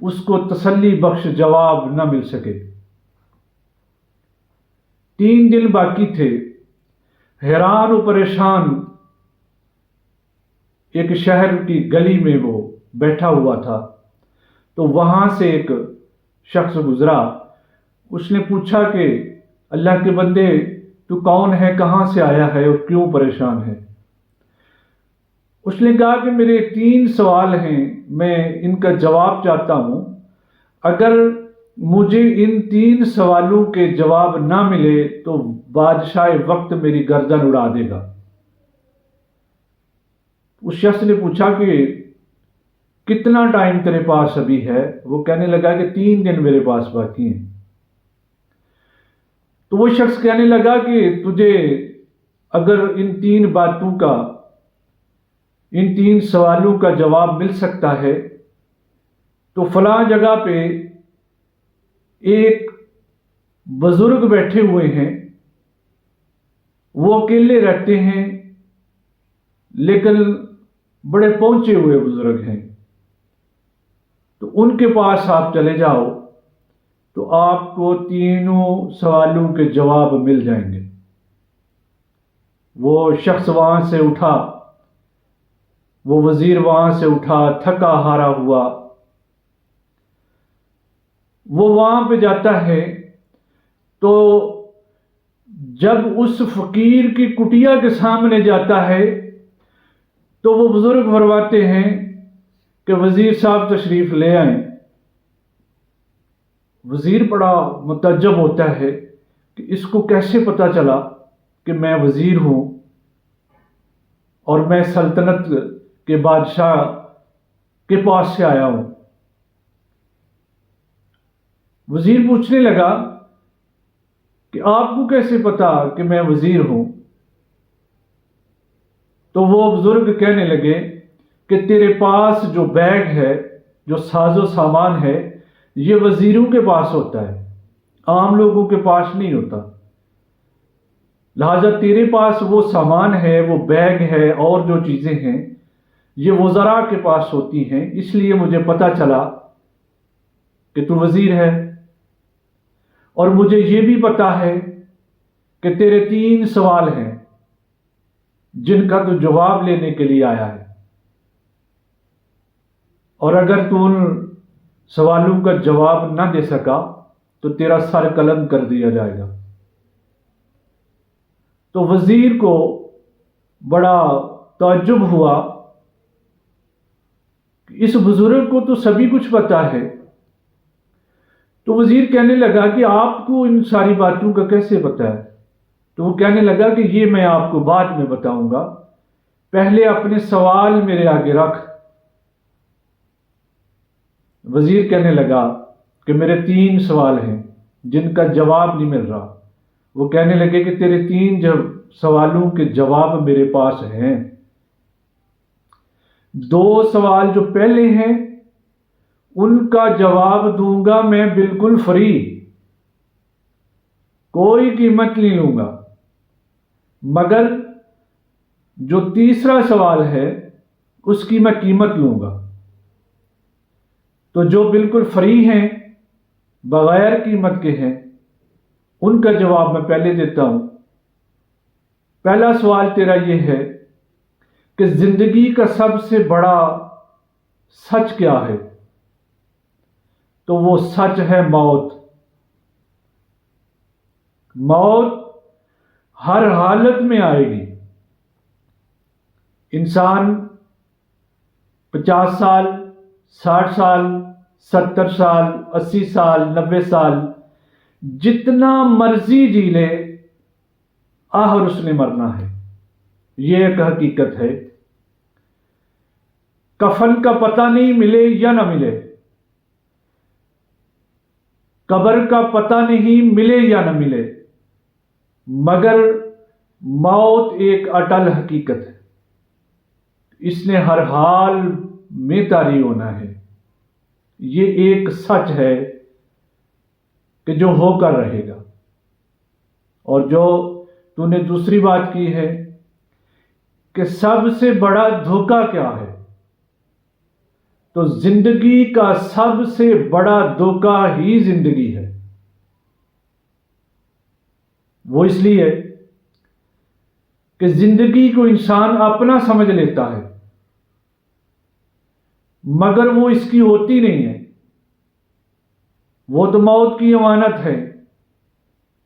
اس کو تسلی بخش جواب نہ مل سکے۔ 3 دن باقی تھے، حیران و پریشان ایک شہر کی گلی میں وہ بیٹھا ہوا تھا، تو وہاں سے ایک شخص گزرا۔ اس نے پوچھا کہ اللہ کے بندے تو کون ہے، کہاں سے آیا ہے اور کیوں پریشان ہے؟ اس نے کہا کہ میرے 3 سوال ہیں، میں ان کا جواب چاہتا ہوں، اگر مجھے ان 3 سوالوں کے جواب نہ ملے تو بادشاہ وقت میری گردن اڑا دے گا۔ اس شخص نے پوچھا کہ کتنا ٹائم تیرے پاس ابھی ہے؟ وہ کہنے لگا کہ 3 دن میرے پاس باقی ہیں۔ تو وہ شخص کہنے لگا کہ تجھے اگر ان 3 باتوں کا، ان 3 سوالوں کا جواب مل سکتا ہے تو فلاں جگہ پہ ایک بزرگ بیٹھے ہوئے ہیں، وہ اکیلے رہتے ہیں لیکن بڑے پہنچے ہوئے بزرگ ہیں، تو ان کے پاس آپ چلے جاؤ تو آپ کو 3 سوالوں کے جواب مل جائیں گے۔ وہ شخص وہاں سے اٹھا، وہ وزیر وہاں سے اٹھا تھکا ہارا ہوا، وہ وہاں پہ جاتا ہے تو جب اس فقیر کی کٹیا کے سامنے جاتا ہے تو وہ بزرگ فرماتے ہیں کہ وزیر صاحب تشریف لے آئیں۔ وزیر بڑا متعجب ہوتا ہے کہ اس کو کیسے پتا چلا کہ میں وزیر ہوں اور میں سلطنت کے بادشاہ کے پاس سے آیا ہوں۔ وزیر پوچھنے لگا کہ آپ کو کیسے پتا کہ میں وزیر ہوں؟ تو وہ بزرگ کہنے لگے کہ تیرے پاس جو بیگ ہے، جو ساز و سامان ہے، یہ وزیروں کے پاس ہوتا ہے، عام لوگوں کے پاس نہیں ہوتا، لہذا تیرے پاس وہ سامان ہے، وہ بیگ ہے اور جو چیزیں ہیں یہ وزراء کے پاس ہوتی ہیں، اس لیے مجھے پتا چلا کہ تو وزیر ہے، اور مجھے یہ بھی پتا ہے کہ تیرے 3 سوال ہیں جن کا تو جواب لینے کے لیے آیا ہے، اور اگر تو ان سوالوں کا جواب نہ دے سکا تو تیرا سر قلم کر دیا جائے گا۔ تو وزیر کو بڑا تعجب ہوا کہ اس بزرگ کو تو سبھی کچھ پتا ہے۔ تو وزیر کہنے لگا کہ آپ کو ان ساری باتوں کا کیسے پتا ہے؟ تو وہ کہنے لگا کہ یہ میں آپ کو بعد میں بتاؤں گا، پہلے اپنے سوال میرے آگے رکھ۔ وزیر کہنے لگا کہ میرے 3 سوال ہیں جن کا جواب نہیں مل رہا۔ وہ کہنے لگے کہ تیرے 3 سوالوں کے جواب میرے پاس ہیں۔ 2 سوال جو پہلے ہیں ان کا جواب دوں گا میں بالکل فری، کوئی قیمت نہیں لوں گا، مگر جو تیسرا سوال ہے اس کی میں قیمت لوں گا۔ تو جو بالکل فری ہیں، بغیر قیمت کے ہیں، ان کا جواب میں پہلے دیتا ہوں۔ پہلا سوال تیرا یہ ہے کہ زندگی کا سب سے بڑا سچ کیا ہے؟ تو وہ سچ ہے موت۔ موت ہر حالت میں آئے گی۔ انسان 50 سال، 60 سال، 70 سال، 80 سال، 90 سال جتنا مرضی جی لے، آخر اس نے مرنا ہے، یہ ایک حقیقت ہے۔ کفن کا پتہ نہیں ملے یا نہ ملے، قبر کا پتہ نہیں ملے یا نہ ملے، مگر موت ایک اٹل حقیقت ہے، اس نے ہر حال میں طاری ہونا ہے۔ یہ ایک سچ ہے کہ جو ہو کر رہے گا۔ اور جو تو نے دوسری بات کی ہے کہ سب سے بڑا دھوکہ کیا ہے، تو زندگی کا سب سے بڑا دھوکہ ہی زندگی ہے۔ وہ اس لیے کہ زندگی کو انسان اپنا سمجھ لیتا ہے، مگر وہ اس کی ہوتی نہیں ہے۔ وہ تو موت کی امانت ہے۔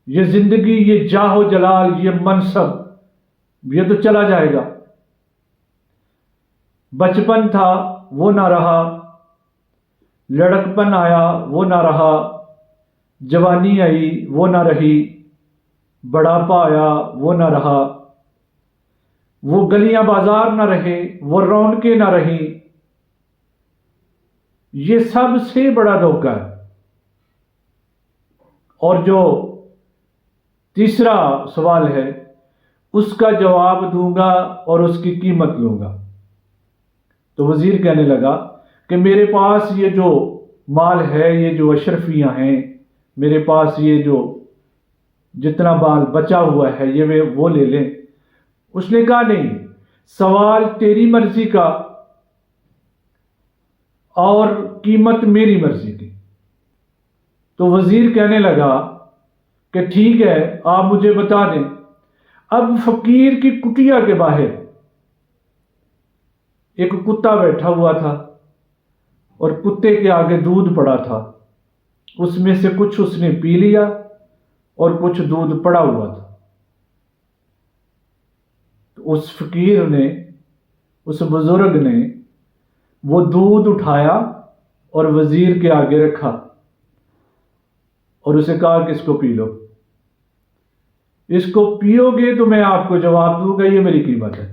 یہ زندگی، یہ جاہ و جلال، یہ منصب، یہ تو چلا جائے گا۔ بچپن تھا وہ نہ رہا، لڑکپن آیا وہ نہ رہا، جوانی آئی وہ نہ رہی، بڑھاپا آیا وہ نہ رہا، وہ گلیاں بازار نہ رہے، وہ رونقیں نہ رہیں۔ یہ سب سے بڑا دھوکہ ہے۔ اور جو تیسرا سوال ہے اس کا جواب دوں گا اور اس کی قیمت لوں گا۔ تو وزیر کہنے لگا کہ میرے پاس یہ جو مال ہے، یہ جو اشرفیاں ہیں، میرے پاس یہ جو جتنا مال بچا ہوا ہے یہ وہ لے لیں۔ اس نے کہا نہیں، سوال تیری مرضی کا اور قیمت میری مرضی کی۔ تو وزیر کہنے لگا کہ ٹھیک ہے، آپ مجھے بتا دیں۔ اب فقیر کی کٹیا کے باہر ایک کتا بیٹھا ہوا تھا اور کتے کے آگے دودھ پڑا تھا، اس میں سے کچھ اس نے پی لیا اور کچھ دودھ پڑا ہوا تھا۔ تو اس فقیر نے، اس بزرگ نے وہ دودھ اٹھایا اور وزیر کے آگے رکھا اور اسے کہا کہ اس کو پی لو، اس کو پیو گے تو میں آپ کو جواب دوں گا، یہ میری قیمت ہے۔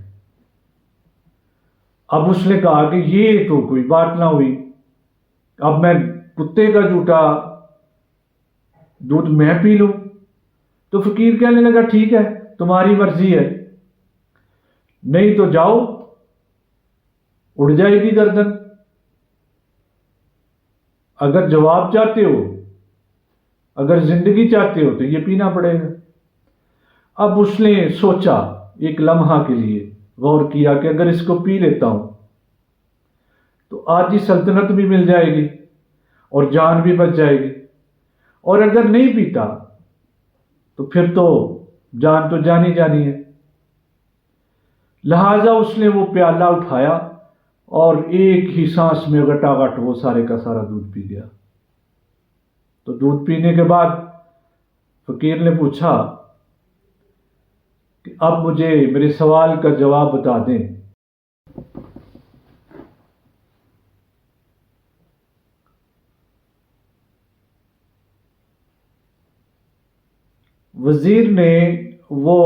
اب اس نے کہا کہ یہ تو کوئی بات نہ ہوئی، اب میں کتے کا جھوٹا دودھ میں پی لوں۔ تو فقیر کہنے لگا ٹھیک ہے، تمہاری مرضی ہے، نہیں تو جاؤ، اڑ جائے گی گردن۔ اگر جواب چاہتے ہو، اگر زندگی چاہتے ہو تو یہ پینا پڑے گا۔ اب اس نے سوچا ایک لمحہ کے لیے، غور کیا کہ اگر اس کو پی لیتا ہوں تو آدھی سلطنت بھی مل جائے گی اور جان بھی بچ جائے گی، اور اگر نہیں پیتا تو پھر تو جان تو جانی جانی ہے۔ لہذا اس نے وہ پیالہ اٹھایا اور ایک ہی سانس میں گٹا گٹ وہ سارے کا سارا دودھ پی گیا۔ تو دودھ پینے کے بعد فقیر نے پوچھا کہ اب مجھے میرے سوال کا جواب بتا دیں۔ وزیر نے وہ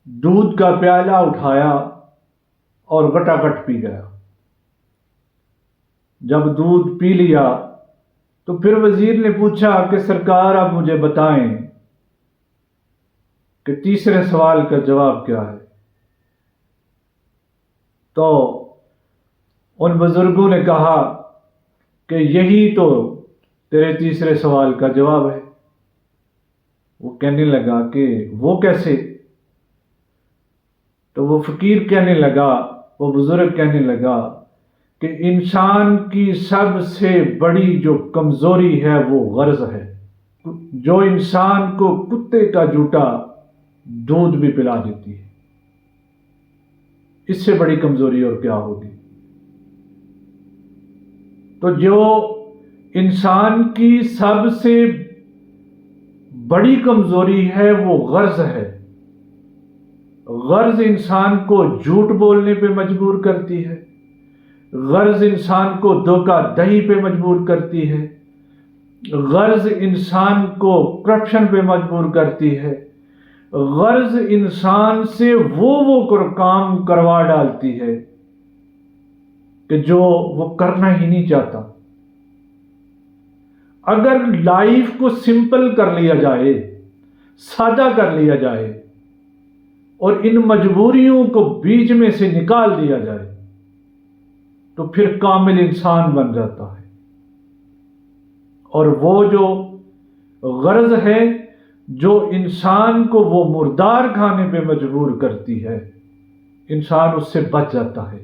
دودھ کا پیالہ اٹھایا اور گٹا گٹ پی گیا۔ جب دودھ پی لیا تو پھر وزیر نے پوچھا کہ سرکار اب مجھے بتائیں کہ تیسرے سوال کا جواب کیا ہے۔ تو ان بزرگوں نے کہا کہ یہی تو تیرے تیسرے سوال کا جواب ہے۔ وہ کہنے لگا کہ وہ کیسے؟ تو وہ فقیر کہنے لگا، وہ بزرگ کہنے لگا کہ انسان کی سب سے بڑی جو کمزوری ہے وہ غرض ہے، جو انسان کو کتے کا جھوٹا دودھ بھی پلا دیتی ہے۔ اس سے بڑی کمزوری اور کیا ہوگی؟ تو جو انسان کی سب سے بڑی کمزوری ہے وہ غرض ہے۔ غرض انسان کو جھوٹ بولنے پہ مجبور کرتی ہے، غرض انسان کو دھوکہ دہی پہ مجبور کرتی ہے، غرض انسان کو کرپشن پہ مجبور کرتی ہے، غرض انسان سے وہ کام کروا ڈالتی ہے کہ جو وہ کرنا ہی نہیں چاہتا۔ اگر لائف کو سمپل کر لیا جائے، سادہ کر لیا جائے اور ان مجبوریوں کو بیچ میں سے نکال دیا جائے تو پھر کامل انسان بن جاتا ہے۔ اور وہ جو غرض ہے جو انسان کو وہ مردار کھانے پہ مجبور کرتی ہے، انسان اس سے بچ جاتا ہے۔